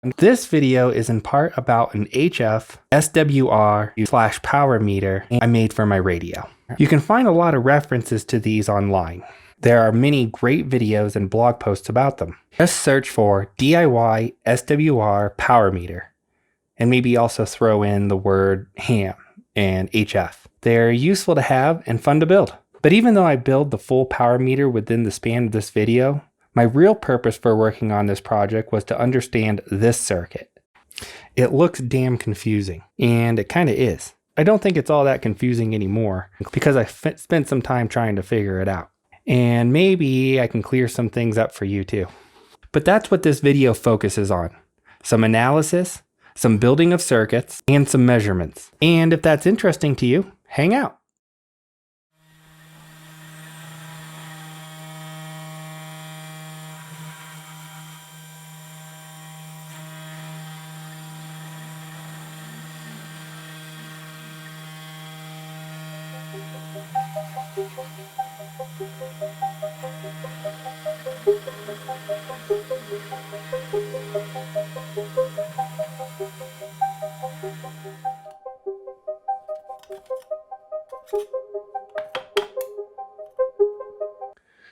This video is in part about an HF SWR / power meter I made for my radio. You can find a lot of references to these online. There are many great videos and blog posts about them. Just search for DIY SWR power meter and maybe also throw in the word ham and HF. They're useful to have and fun to build. But even though I build the full power meter within the span of this video, my real purpose for working on this project was to understand this circuit. It looks damn confusing, and it kind of is. I don't think it's all that confusing anymore because I spent some time trying to figure it out. And maybe I can clear some things up for you too. But that's what this video focuses on. Some analysis, some building of circuits, and some measurements. And if that's interesting to you, hang out.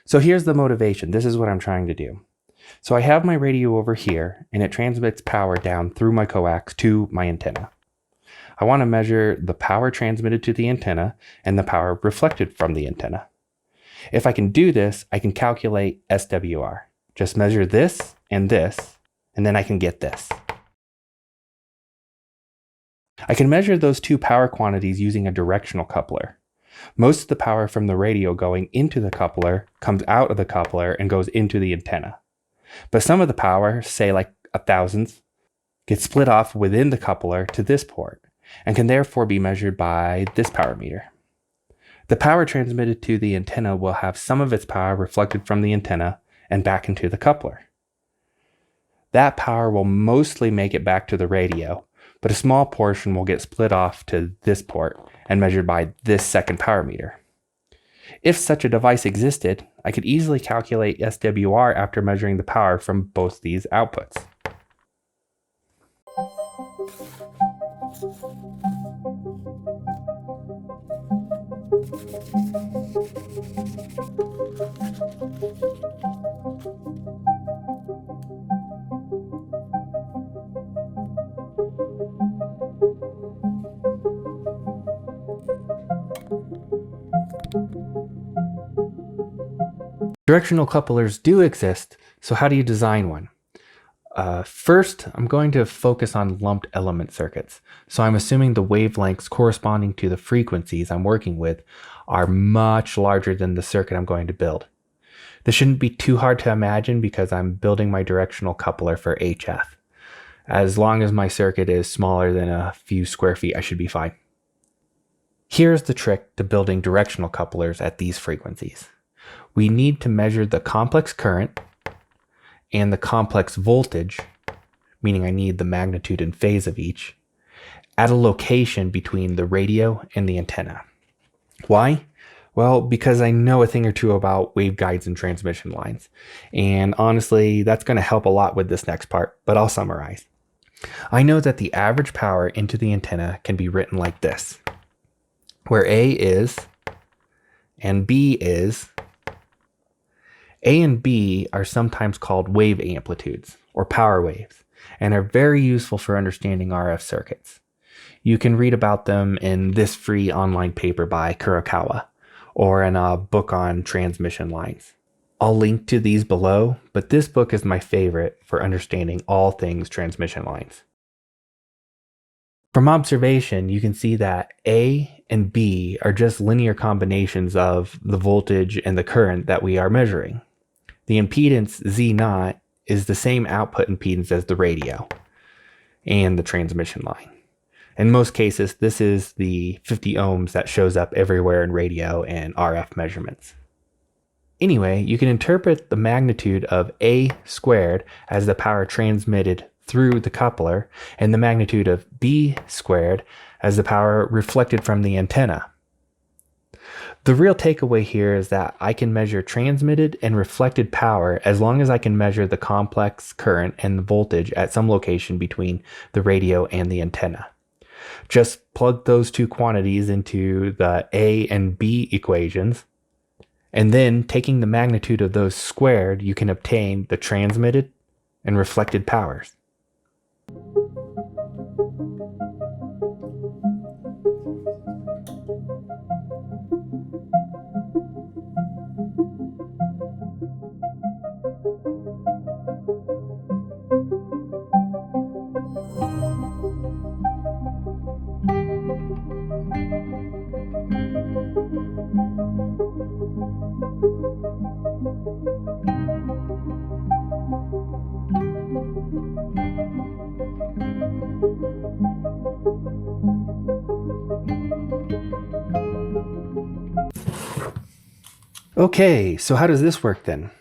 So here's the motivation. This is what I'm trying to do. So I have my radio over here and it transmits power down through my coax to my antenna. I want to measure the power transmitted to the antenna and the power reflected from the antenna. If I can do this, I can calculate SWR. Just measure this, and then I can get this. I can measure those two power quantities using a directional coupler. Most of the power from the radio going into the coupler comes out of the coupler and goes into the antenna. But some of the power, say like a thousandth, gets split off within the coupler to this port and can therefore be measured by this power meter. The power transmitted to the antenna will have some of its power reflected from the antenna and back into the coupler. That power will mostly make it back to the radio, but a small portion will get split off to this port and measured by this second power meter. If such a device existed, I could easily calculate SWR after measuring the power from both these outputs. Directional couplers do exist, so how do you design one? First, I'm going to focus on lumped element circuits. So I'm assuming the wavelengths corresponding to the frequencies I'm working with are much larger than the circuit I'm going to build. This shouldn't be too hard to imagine because I'm building my directional coupler for HF. As long as my circuit is smaller than a few square feet, I should be fine. Here's the trick to building directional couplers at these frequencies. We need to measure the complex current and the complex voltage, meaning I need the magnitude and phase of each, at a location between the radio and the antenna. Why? Well, because I know a thing or two about waveguides and transmission lines. And honestly, that's going to help a lot with this next part, but I'll summarize. I know that the average power into the antenna can be written like this, where A is and B is. A and B are sometimes called wave amplitudes or power waves and are very useful for understanding RF circuits. You can read about them in this free online paper by Kurokawa or in a book on transmission lines. I'll link to these below, but this book is my favorite for understanding all things transmission lines. From observation, you can see that A and B are just linear combinations of the voltage and the current that we are measuring. The impedance Z0 is the same output impedance as the radio and the transmission line. In most cases, this is the 50 ohms that shows up everywhere in radio and RF measurements. Anyway, you can interpret the magnitude of A squared as the power transmitted through the coupler and the magnitude of B squared as the power reflected from the antenna. The real takeaway here is that I can measure transmitted and reflected power as long as I can measure the complex current and the voltage at some location between the radio and the antenna. Just plug those two quantities into the A and B equations, and then taking the magnitude of those squared, you can obtain the transmitted and reflected powers. Okay, so how does this work then?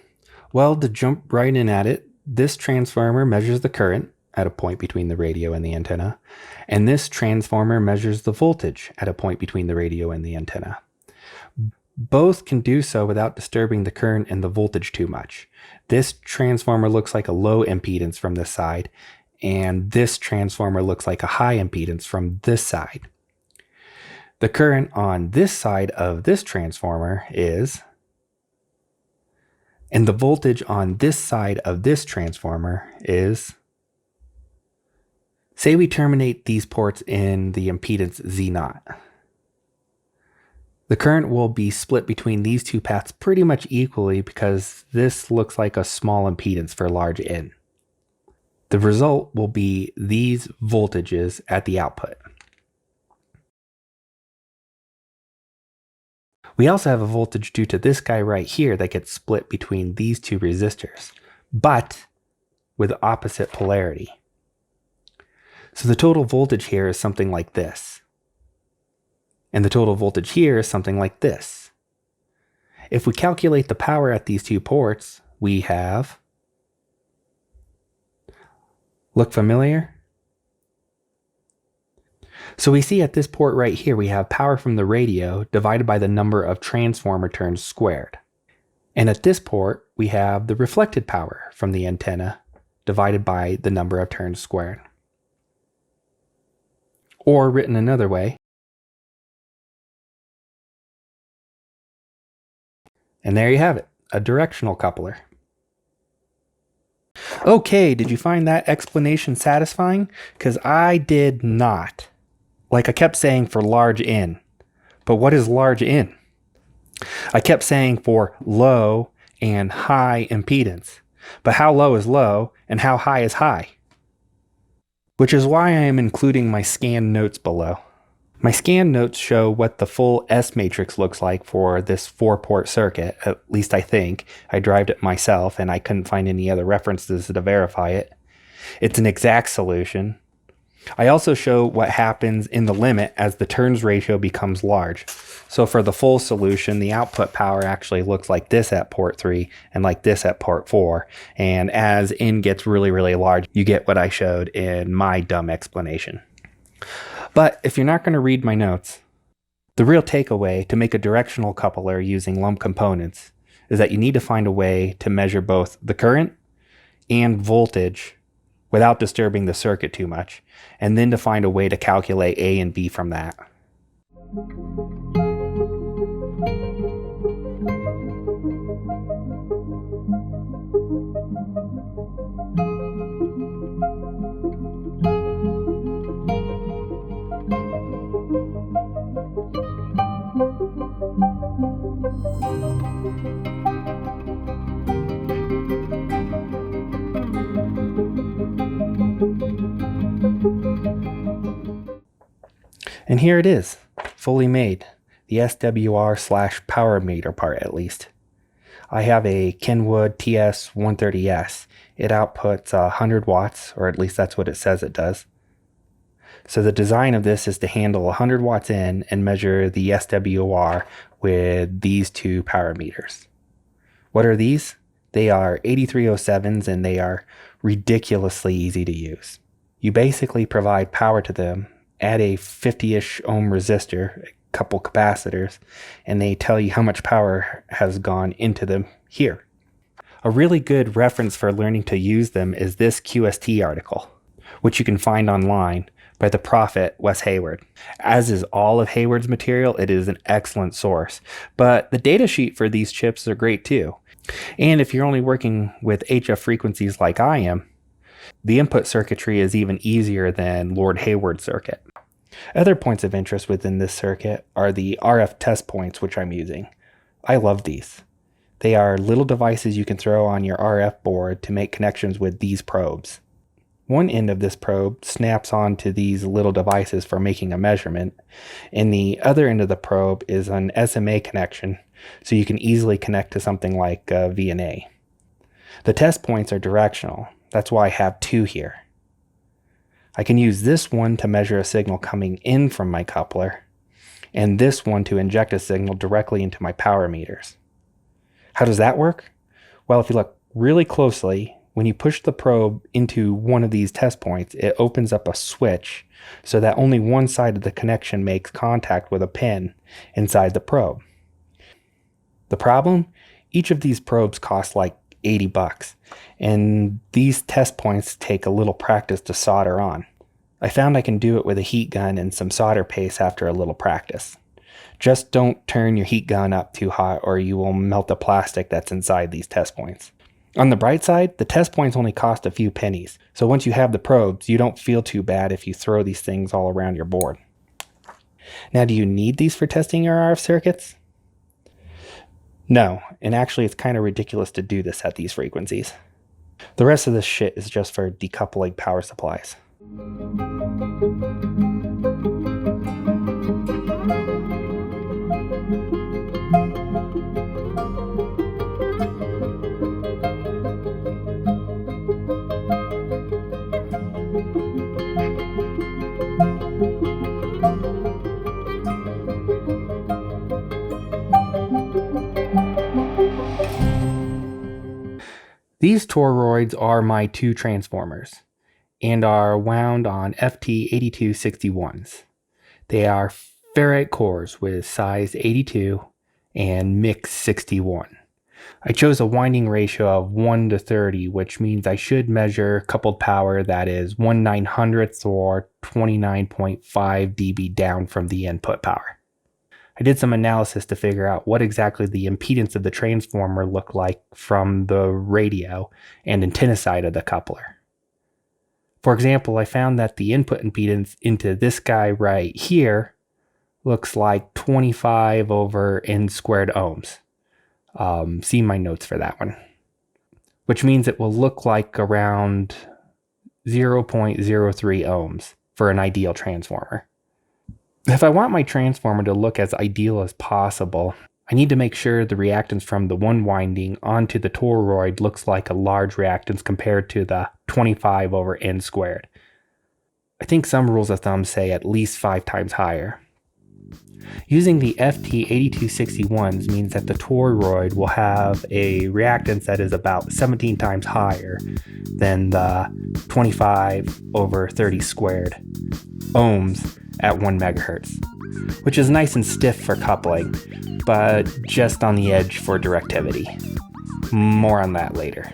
Well, to jump right in at it, this transformer measures the current at a point between the radio and the antenna, and this transformer measures the voltage at a point between the radio and the antenna. Both can do so without disturbing the current and the voltage too much. This transformer looks like a low impedance from this side, and this transformer looks like a high impedance from this side. The current on this side of this transformer is, and the voltage on this side of this transformer is, say we terminate these ports in the impedance Z0. The current will be split between these two paths pretty much equally because this looks like a small impedance for large N. The result will be these voltages at the output. We also have a voltage due to this guy right here that gets split between these two resistors, but with opposite polarity. So the total voltage here is something like this. And the total voltage here is something like this. If we calculate the power at these two ports, we have, look familiar? So we see at this port right here, we have power from the radio divided by the number of transformer turns squared. And at this port, we have the reflected power from the antenna divided by the number of turns squared. Or written another way, and there you have it, a directional coupler. Okay, did you find that explanation satisfying? Because I did not. Like I kept saying for large N. But what is large N? I kept saying for low and high impedance. But how low is low and how high is high? Which is why I am including my scan notes below. My scan notes show what the full S matrix looks like for this 4-port circuit, at least I think. I derived it myself and I couldn't find any other references to verify it. It's an exact solution. I also show what happens in the limit as the turns ratio becomes large. So for the full solution, the output power actually looks like this at port 3 and like this at port 4. And as N gets really, really large, you get what I showed in my dumb explanation. But if you're not going to read my notes, the real takeaway to make a directional coupler using lump components is that you need to find a way to measure both the current and voltage without disturbing the circuit too much, and then to find a way to calculate A and B from that. And here it is, fully made, the SWR/power meter part at least. I have a Kenwood TS130S. It outputs 100 watts, or at least that's what it says it does. So the design of this is to handle 100 watts in and measure the SWR with these two power meters. What are these? They are 8307s and they are ridiculously easy to use. You basically provide power to them, add a 50-ish ohm resistor, couple capacitors, and they tell you how much power has gone into them here. A really good reference for learning to use them is this QST article, which you can find online by the prophet Wes Hayward. As is all of Hayward's material, it is an excellent source. But the data sheet for these chips are great too. And if you're only working with HF frequencies like I am, the input circuitry is even easier than Lord Hayward's circuit. Other points of interest within this circuit are the RF test points, which I'm using. I love these. They are little devices you can throw on your RF board to make connections with these probes. One end of this probe snaps onto these little devices for making a measurement, and the other end of the probe is an SMA connection, so you can easily connect to something like VNA. The test points are directional. That's why I have two here. I can use this one to measure a signal coming in from my coupler, and this one to inject a signal directly into my power meters. How does that work? Well, if you look really closely, when you push the probe into one of these test points, it opens up a switch so that only one side of the connection makes contact with a pin inside the probe. The problem? Each of these probes costs like $80, and these test points take a little practice to solder on. I found I can do it with a heat gun and some solder paste after a little practice. Just don't turn your heat gun up too hot or you will melt the plastic that's inside these test points. On the bright side, the test points only cost a few pennies, so once you have the probes, you don't feel too bad if you throw these things all around your board. Now, do you need these for testing your RF circuits? No, and actually it's kind of ridiculous to do this at these frequencies. The rest of this shit is just for decoupling power supplies. These toroids are my two transformers and are wound on FT8261s. They are ferrite cores with size 82 and mix 61. I chose a winding ratio of 1 to 30, which means I should measure coupled power that is 1/900th or 29.5 dB down from the input power. I did some analysis to figure out what exactly the impedance of the transformer looked like from the radio and antenna side of the coupler. For example, I found that the input impedance into this guy right here looks like 25 over n squared ohms. See my notes for that one. Which means it will look like around 0.03 ohms for an ideal transformer. If I want my transformer to look as ideal as possible, I need to make sure the reactance from the one winding onto the toroid looks like a large reactance compared to the 25 over n squared. I think some rules of thumb say at least 5 times higher. Using the FT8261s means that the toroid will have a reactance that is about 17 times higher than the 25 over 30 squared ohms at 1 megahertz, which is nice and stiff for coupling, but just on the edge for directivity. More on that later.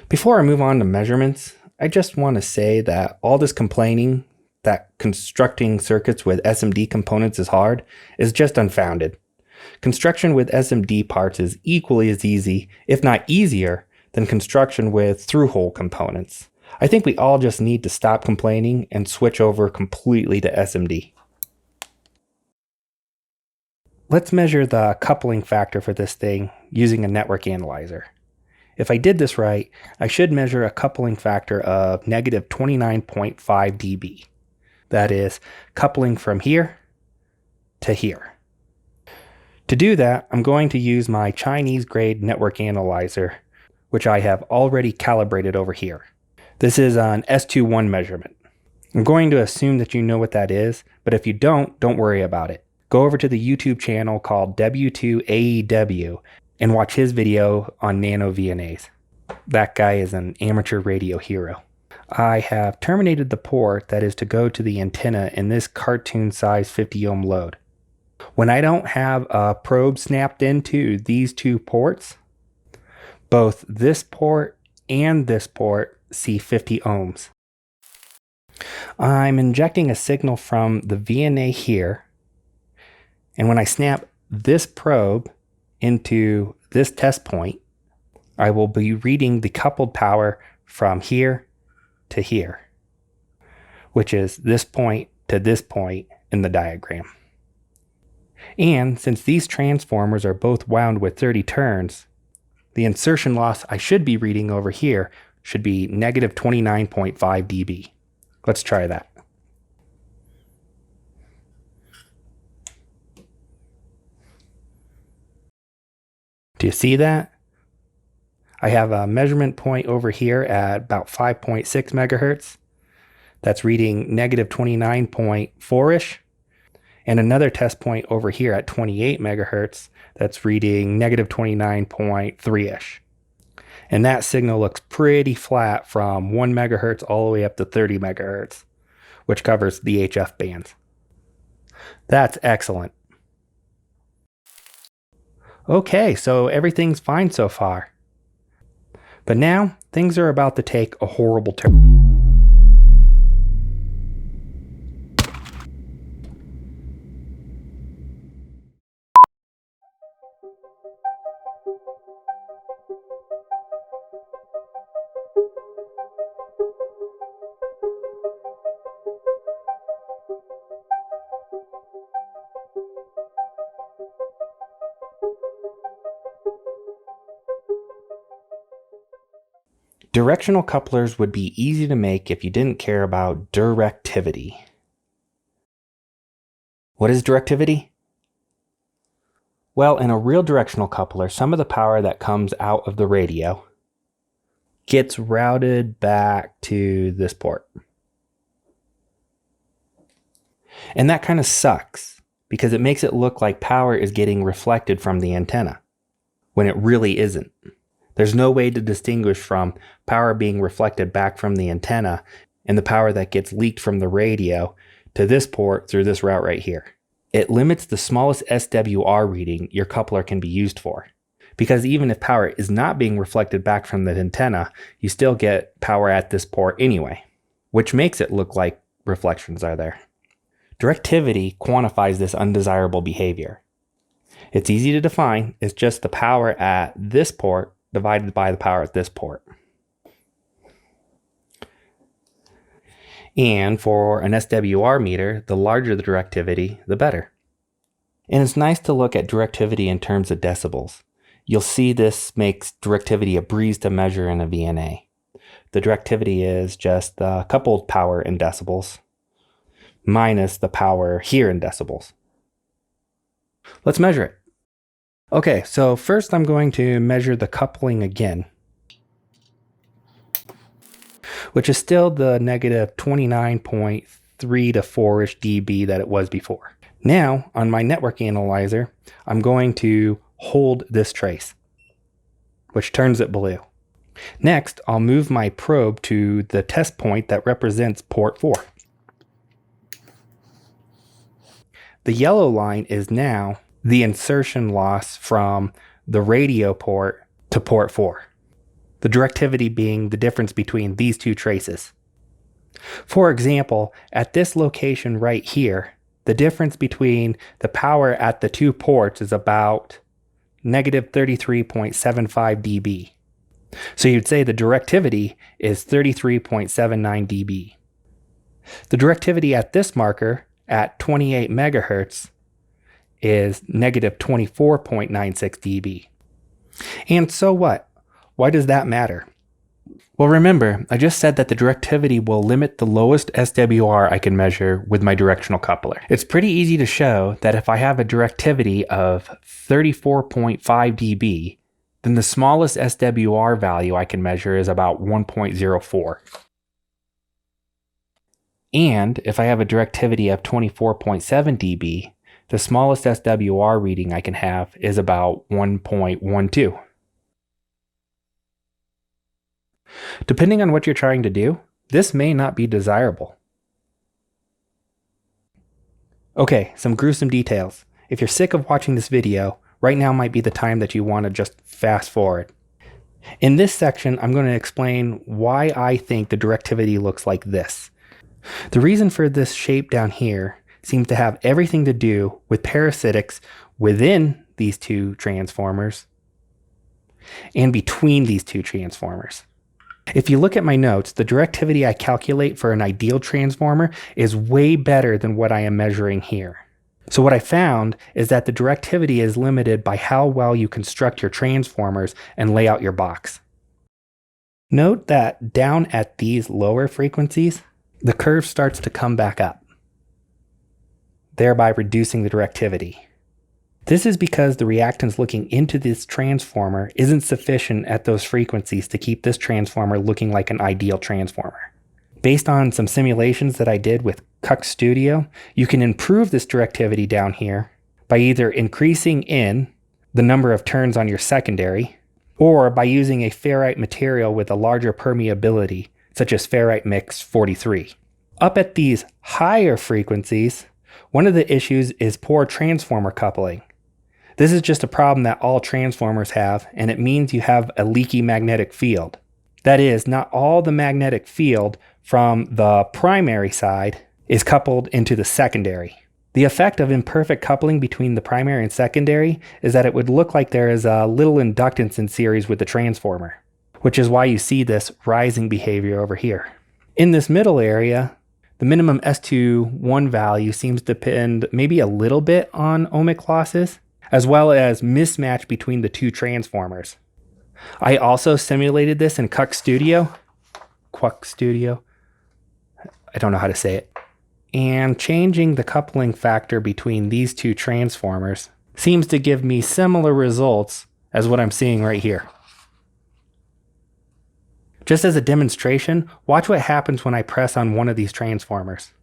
Before I move on to measurements, I just want to say that all this complaining that constructing circuits with SMD components is hard is just unfounded. Construction with SMD parts is equally as easy, if not easier, than construction with through-hole components. I think we all just need to stop complaining and switch over completely to SMD. Let's measure the coupling factor for this thing using a network analyzer. If I did this right, I should measure a coupling factor of negative 29.5 dB. That is, coupling from here to here. To do that, I'm going to use my Chinese grade network analyzer, which I have already calibrated over here. This is an S21 measurement. I'm going to assume that you know what that is, but if you don't worry about it. Go over to the YouTube channel called W2AEW and watch his video on nano VNAs. That guy is an amateur radio hero. I have terminated the port that is to go to the antenna in this cartoon size 50 ohm load. When I don't have a probe snapped into these two ports, both this port and this port see 50 ohms. I'm injecting a signal from the VNA here, and when I snap this probe into this test point, I will be reading the coupled power from here to here, which is this point to this point in the diagram. And since these transformers are both wound with 30 turns, the insertion loss I should be reading over here should be negative 29.5 dB. Let's try that. Do you see that? I have a measurement point over here at about 5.6 megahertz. That's reading negative 29.4-ish. And another test point over here at 28 megahertz that's reading negative 29.3-ish. And that signal looks pretty flat from 1 megahertz all the way up to 30 megahertz, which covers the HF bands. That's excellent. Okay, so everything's fine so far. But now things are about to take a horrible turn. Directional couplers would be easy to make if you didn't care about directivity. What is directivity? Well, in a real directional coupler, some of the power that comes out of the radio gets routed back to this port. And that kind of sucks because it makes it look like power is getting reflected from the antenna when it really isn't. There's no way to distinguish from power being reflected back from the antenna and the power that gets leaked from the radio to this port through this route right here. It limits the smallest SWR reading your coupler can be used for. Because even if power is not being reflected back from the antenna, you still get power at this port anyway, which makes it look like reflections are there. Directivity quantifies this undesirable behavior. It's easy to define. It's just the power at this port divided by the power at this port. And for an SWR meter, the larger the directivity, the better. And it's nice to look at directivity in terms of decibels. You'll see this makes directivity a breeze to measure in a VNA. The directivity is just the coupled power in decibels minus the power here in decibels. Let's measure it. Okay, so first I'm going to measure the coupling again, which is still the negative 29.3 to 4-ish dB that it was before. Now, on my network analyzer, I'm going to hold this trace, which turns it blue. Next, I'll move my probe to the test point that represents port 4. The yellow line is now the insertion loss from the radio port to port 4. The directivity being the difference between these two traces. For example, at this location right here, the difference between the power at the two ports is about negative 33.75 dB. So you'd say the directivity is 33.79 dB. The directivity at this marker at 28 megahertz is negative 24.96 dB. And so what? Why does that matter? Well, remember, I just said that the directivity will limit the lowest SWR I can measure with my directional coupler. It's pretty easy to show that if I have a directivity of 34.5 dB, then the smallest SWR value I can measure is about 1.04. And if I have a directivity of 24.7 dB, the smallest SWR reading I can have is about 1.12. Depending on what you're trying to do, this may not be desirable. Okay, some gruesome details. if you're sick of watching this video, right now might be the time that you want to just fast forward. In this section, I'm going to explain why I think the directivity looks like this. The reason for this shape down here seems to have everything to do with parasitics within these two transformers and between these two transformers. If you look at my notes, the directivity I calculate for an ideal transformer is way better than what I am measuring here. So what I found is that the directivity is limited by how well you construct your transformers and lay out your box. Note that down at these lower frequencies, the curve starts to come back up, thereby reducing the directivity. This is because the reactance looking into this transformer isn't sufficient at those frequencies to keep this transformer looking like an ideal transformer. Based on some simulations that I did with Studio, you can improve this directivity down here by either increasing in the number of turns on your secondary or by using a ferrite material with a larger permeability, such as ferrite mix 43. Up at these higher frequencies, one of the issues is poor transformer coupling. This is just a problem that all transformers have, and it means you have a leaky magnetic field. That is, not all the magnetic field from the primary side is coupled into the secondary. The effect of imperfect coupling between the primary and secondary is that it would look like there is a little inductance in series with the transformer, which is why you see this rising behavior over here. In this middle area, the minimum S21 value seems to depend maybe a little bit on ohmic losses, as well as mismatch between the two transformers. I also simulated this in Studio. I don't know how to say it. And changing the coupling factor between these two transformers seems to give me similar results as what I'm seeing right here. Just as a demonstration, watch what happens when I press on one of these transformers.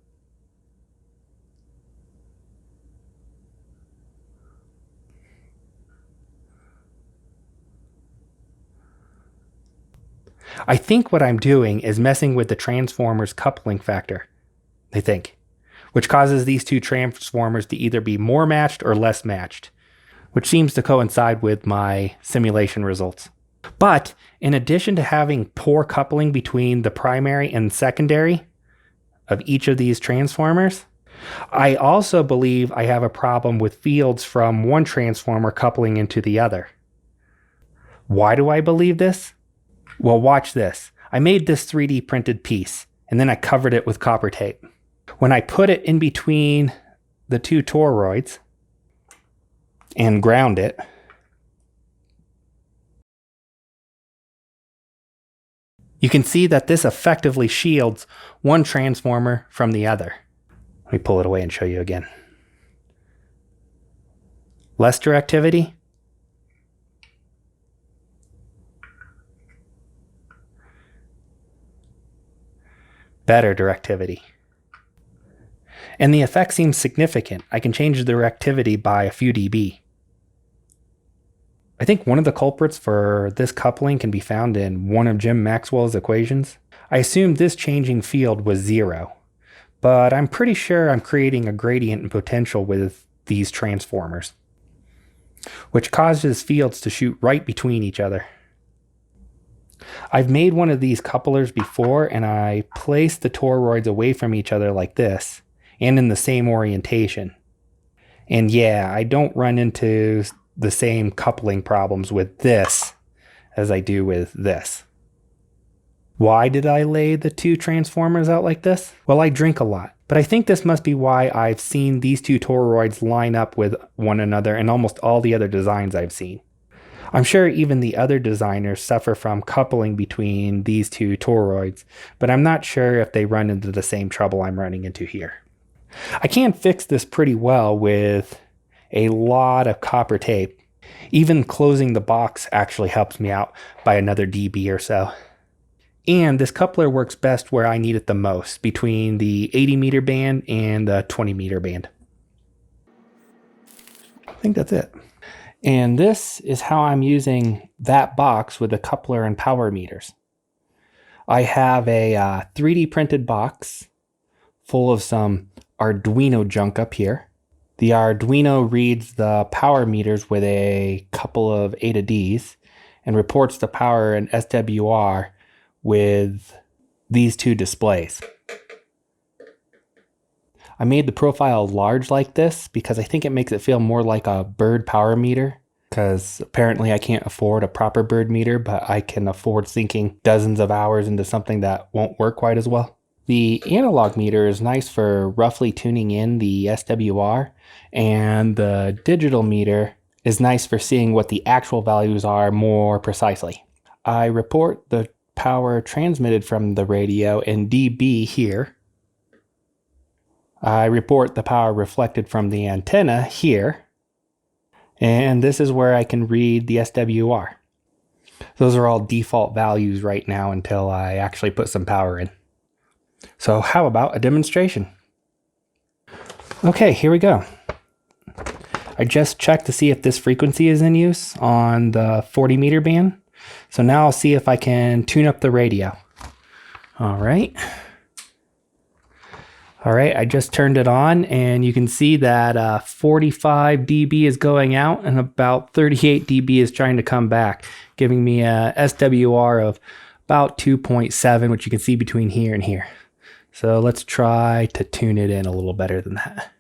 I think what I'm doing is messing with the transformer's coupling factor, I think, which causes these two transformers to either be more matched or less matched, which seems to coincide with my simulation results. But in addition to having poor coupling between the primary and secondary of each of these transformers, I also believe I have a problem with fields from one transformer coupling into the other. Why do I believe this? Well, watch this. I made this 3D printed piece, and then I covered it with copper tape. When I put it in between the two toroids and ground it, you can see that this effectively shields one transformer from the other. Let me pull it away and show you again. Less directivity. Better directivity. And the effect seems significant. I can change the directivity by a few dB. I think one of the culprits for this coupling can be found in one of Jim Maxwell's equations. I assumed this changing field was 0, but I'm pretty sure I'm creating a gradient in potential with these transformers, which causes fields to shoot right between each other. I've made one of these couplers before, and I placed the toroids away from each other like this, and in the same orientation. And yeah, I don't run into the same coupling problems with this as I do with this. Why did I lay the two transformers out like this? Well, I drink a lot, but I think this must be why I've seen these two toroids line up with one another in almost all the other designs I've seen. I'm sure even the other designers suffer from coupling between these two toroids, but I'm not sure if they run into the same trouble I'm running into here. I can fix this pretty well with a lot of copper tape. Even closing the box actually helps me out by another dB or so. And this coupler works best where I need it the most, between the 80 meter band and the 20 meter band. I think that's it. And this is how I'm using that box with the coupler and power meters. I have a 3D printed box full of some Arduino junk up here. The Arduino reads the power meters with a couple of A to Ds and reports the power in SWR with these two displays. I made the profile large like this because I think it makes it feel more like a bird power meter, because apparently I can't afford a proper bird meter, but I can afford sinking dozens of hours into something that won't work quite as well. The analog meter is nice for roughly tuning in the SWR, and the digital meter is nice for seeing what the actual values are more precisely. I report the power transmitted from the radio in dB here. I report the power reflected from the antenna here. And this is where I can read the SWR. Those are all default values right now until I actually put some power in. So how about a demonstration? Okay, here we go. I just checked to see if this frequency is in use on the 40 meter band. So now I'll see if I can tune up the radio. All right, I just turned it on, and you can see that 45 dB is going out and about 38 dB is trying to come back, giving me a SWR of about 2.7, which you can see between here and here. So let's try to tune it in a little better than that.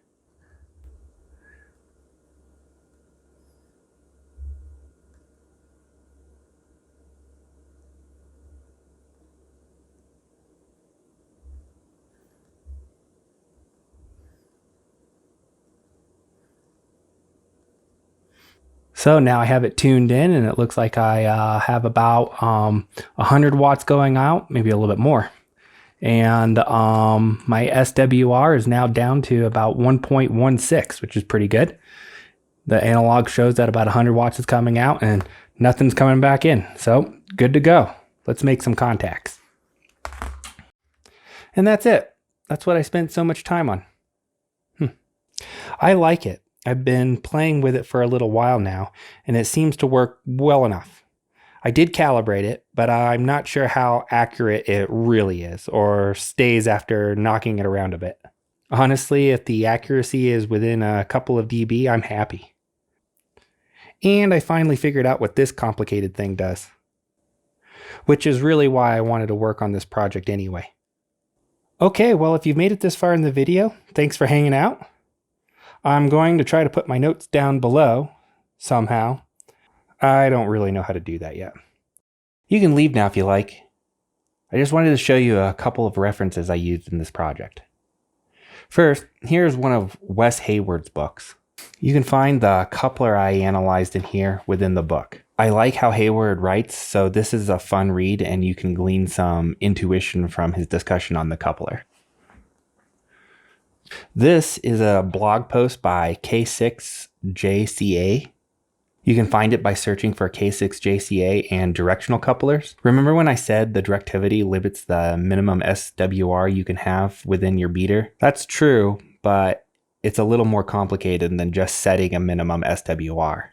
So now I have it tuned in, and it looks like I have about 100 watts going out, maybe a little bit more. And my SWR is now down to about 1.16, which is pretty good. The analog shows that about 100 watts is coming out and nothing's coming back in. So good to go. Let's make some contacts. And that's it. That's what I spent so much time on. I like it. I've been playing with it for a little while now, and it seems to work well enough. I did calibrate it, but I'm not sure how accurate it really is, or stays after knocking it around a bit. Honestly, if the accuracy is within a couple of dB, I'm happy. And I finally figured out what this complicated thing does, which is really why I wanted to work on this project anyway. Okay, well, if you've made it this far in the video, thanks for hanging out. I'm going to try to put my notes down below somehow. I don't really know how to do that yet. You can leave now if you like. I just wanted to show you a couple of references I used in this project. First, here's one of Wes Hayward's books. You can find the coupler I analyzed in here within the book. I like how Hayward writes, so this is a fun read and you can glean some intuition from his discussion on the coupler. This is a blog post by K6JCA. You can find it by searching for K6JCA and directional couplers. Remember when I said the directivity limits the minimum SWR you can have within your beater? That's true, but it's a little more complicated than just setting a minimum SWR.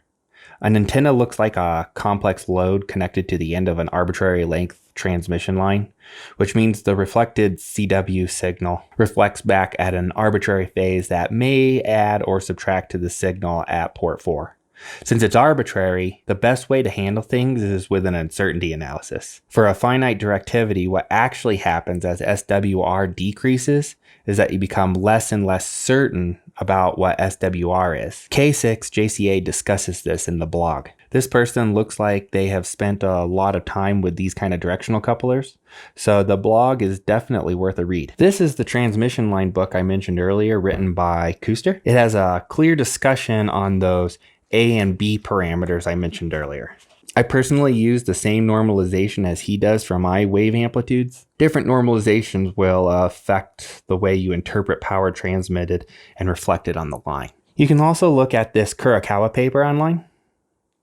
An antenna looks like a complex load connected to the end of an arbitrary length transmission line, which means the reflected CW signal reflects back at an arbitrary phase that may add or subtract to the signal at port 4. Since it's arbitrary, the best way to handle things is with an uncertainty analysis. For a finite directivity, what actually happens as SWR decreases is that you become less and less certain about what SWR is. K6JCA discusses this in the blog. This person looks like they have spent a lot of time with these kind of directional couplers, so the blog is definitely worth a read. This is the transmission line book I mentioned earlier, written by Kuster. It has a clear discussion on those A and B parameters I mentioned earlier. I personally use the same normalization as he does for my wave amplitudes. Different normalizations will affect the way you interpret power transmitted and reflected on the line. You can also look at this Kurokawa paper online.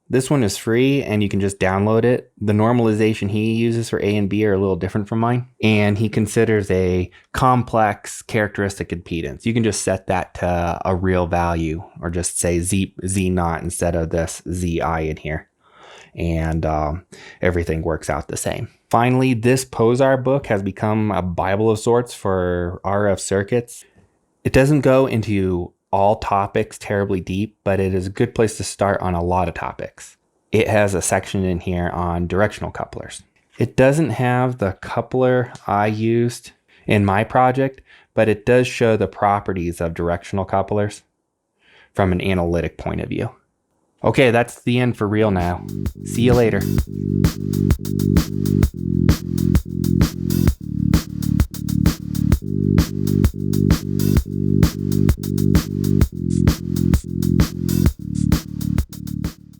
This one is free and you can just download it. The normalization he uses for A and B are a little different from mine. And he considers a complex characteristic impedance. You can just set that to a real value or just say Z naught instead of this ZI in here. And everything works out the same. Finally, this Posar book has become a Bible of sorts for RF circuits. It doesn't go into all topics terribly deep, but it is a good place to start on a lot of topics. It has a section in here on directional couplers. It doesn't have the coupler I used in my project, but it does show the properties of directional couplers from an analytic point of view. Okay, that's the end for real now. See you later.